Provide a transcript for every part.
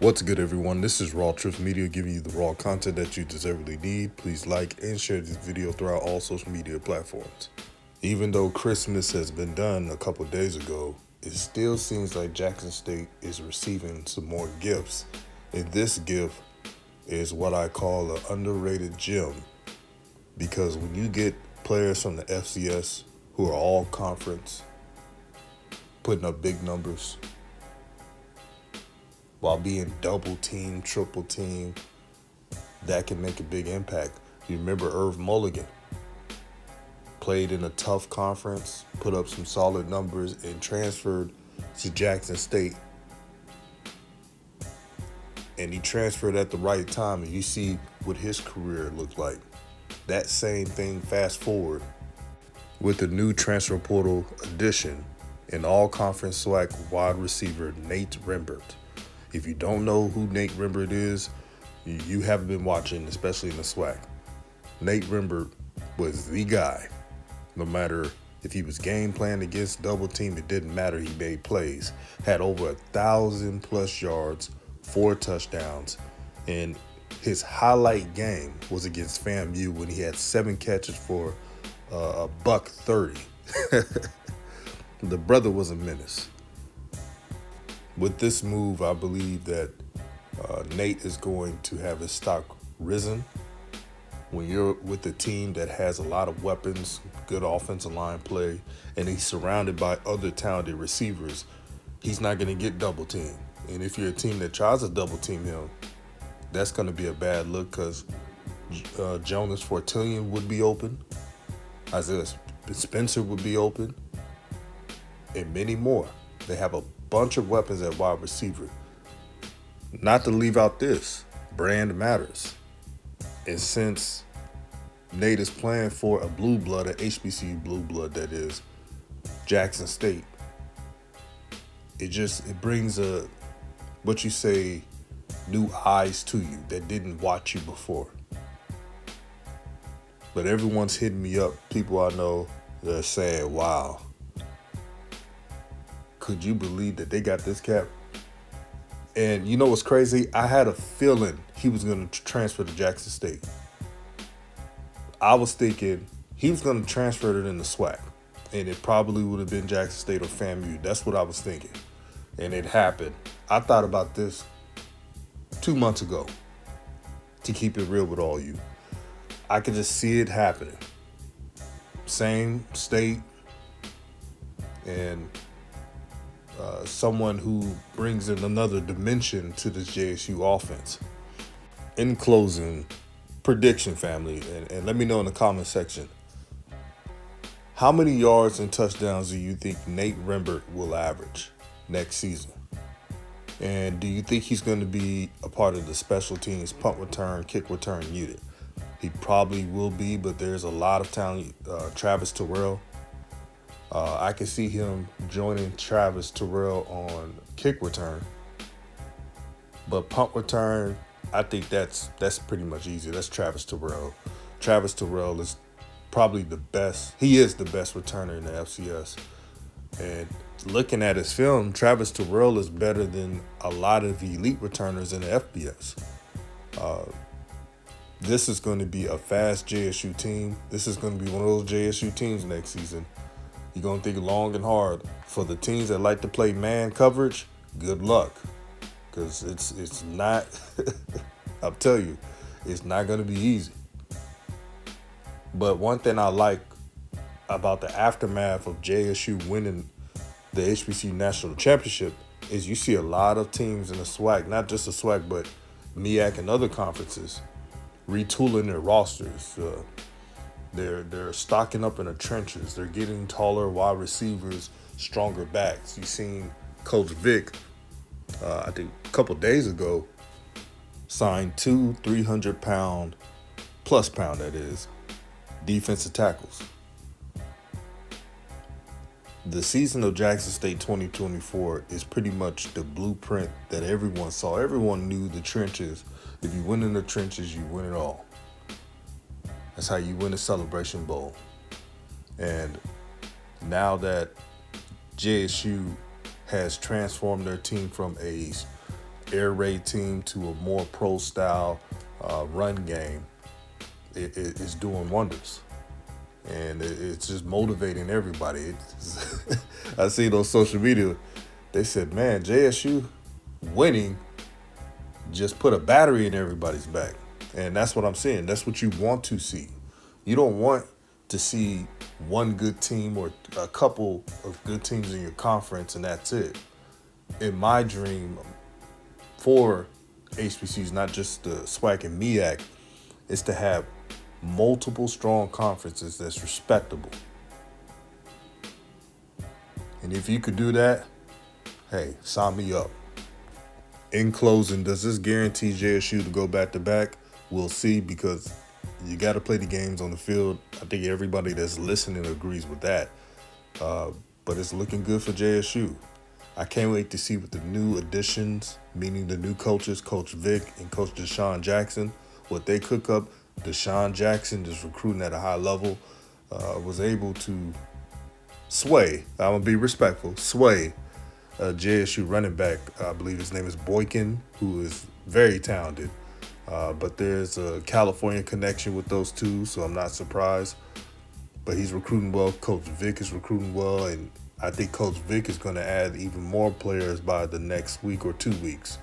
What's good, everyone? This is RawTruth Media, giving you the raw content that you deservedly need. Please like and share this video throughout all social media platforms. Even though Christmas has been done a couple days ago, it still seems like Jackson State is receiving some more gifts. And this gift is what I call an underrated gem. Because when you get players from the FCS who are all conference, putting up big numbers, while being double team, triple team, that can make a big impact. You remember Irv Mulligan played in a tough conference, put up some solid numbers, and transferred to Jackson State. And he transferred at the right time, and you see what his career looked like. That same thing fast forward with the new transfer portal addition in all-conference Swac wide receiver Nate Rimbert. If you don't know who Nate Rimbert is, you haven't been watching, especially in the Swac. Nate Rimbert was the guy. No matter if he was game plan against double team, it didn't matter. He made plays. Had over 1,000+ yards, 4 touchdowns, and his highlight game was against FAMU when he had 7 catches for $130. The brother was a menace. With this move, I believe that Nate is going to have his stock risen. When you're with a team that has a lot of weapons, good offensive line play, and he's surrounded by other talented receivers, he's not going to get double teamed. And if you're a team that tries to double team him, that's going to be a bad look because Jonas Fortillion would be open, Isaiah Spencer would be open, and many more. They have a bunch of weapons at wide receiver. Not to leave out this, brand matters. And since Nate is playing for a blue blood, an HBCU blue blood that is Jackson State, it brings new eyes to you that didn't watch you before. But everyone's hitting me up. People I know, they're saying, wow, could you believe that they got this cap? And you know what's crazy? I had a feeling he was going to transfer to Jackson State. I was thinking he was going to transfer it in the Swac, and it probably would have been Jackson State or FAMU. That's what I was thinking. And it happened. I thought about this 2 months ago, to keep it real with all you. I could just see it happening. Same state, and someone who brings in another dimension to this JSU offense. In closing, prediction, family, and let me know in the comment section, how many yards and touchdowns do you think Nate Rimbert will average next season? And do you think he's going to be a part of the special teams punt return, kick return unit? He probably will be, but there's a lot of talent. Travis Terrell. I can see him joining Travis Terrell on kick return. But punt return, I think that's pretty much easy. That's Travis Terrell. Travis Terrell is probably the best. He is the best returner in the FCS. And looking at his film, Travis Terrell is better than a lot of elite returners in the FBS. This is going to be a fast JSU team. This is going to be one of those JSU teams next season. You're going to think long and hard. For the teams that like to play man coverage, good luck. Because it's not, I'll tell you, it's not going to be easy. But one thing I like about the aftermath of JSU winning the HBCU National Championship is you see a lot of teams in the Swac, not just the Swac, but MEAC and other conferences, retooling their rosters. They're stocking up in the trenches. They're getting taller wide receivers, stronger backs. You've seen Coach Vic, I think a couple days ago, signed 2 300-pound, plus pound that is, defensive tackles. The season of Jackson State 2024 is pretty much the blueprint that everyone saw. Everyone knew the trenches. If you win in the trenches, you win it all. That's how you win a Celebration Bowl. And now that JSU has transformed their team from a air raid team to a more pro style run game is doing wonders. And it's just motivating everybody. I see it on social media. They said, man, JSU winning just put a battery in everybody's back. And that's what I'm saying. That's what you want to see. You don't want to see one good team or a couple of good teams in your conference and that's it. In my dream for HBCUs, not just the Swac and MEAC, is to have multiple strong conferences that's respectable. And if you could do that, hey, sign me up. In closing, does this guarantee JSU to go back to back? We'll see, because you got to play the games on the field. I think everybody that's listening agrees with that. But it's looking good for JSU. I can't wait to see what the new additions, meaning the new coaches, Coach Vic and Coach Deshaun Jackson, what they cook up. Deshaun Jackson is recruiting at a high level, was able to sway, I'm going to be respectful, sway JSU running back. I believe his name is Boykin, who is very talented. But there's a California connection with those two, so I'm not surprised. But he's recruiting well. Coach Vic is recruiting well, and I think Coach Vic is going to add even more players by the next week or 2 weeks.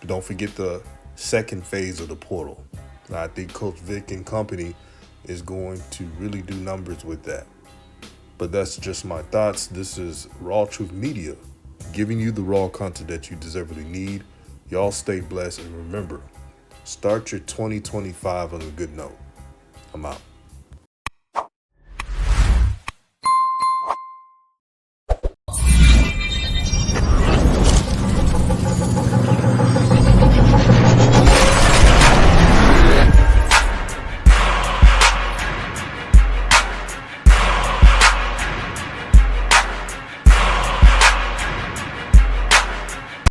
Don't forget the second phase of the portal. I think Coach Vic and company is going to really do numbers with that. But that's just my thoughts. This is RawTruth Media, giving you the raw content that you deservedly need. Y'all stay blessed, and remember, start your 2025 on a good note. I'm out.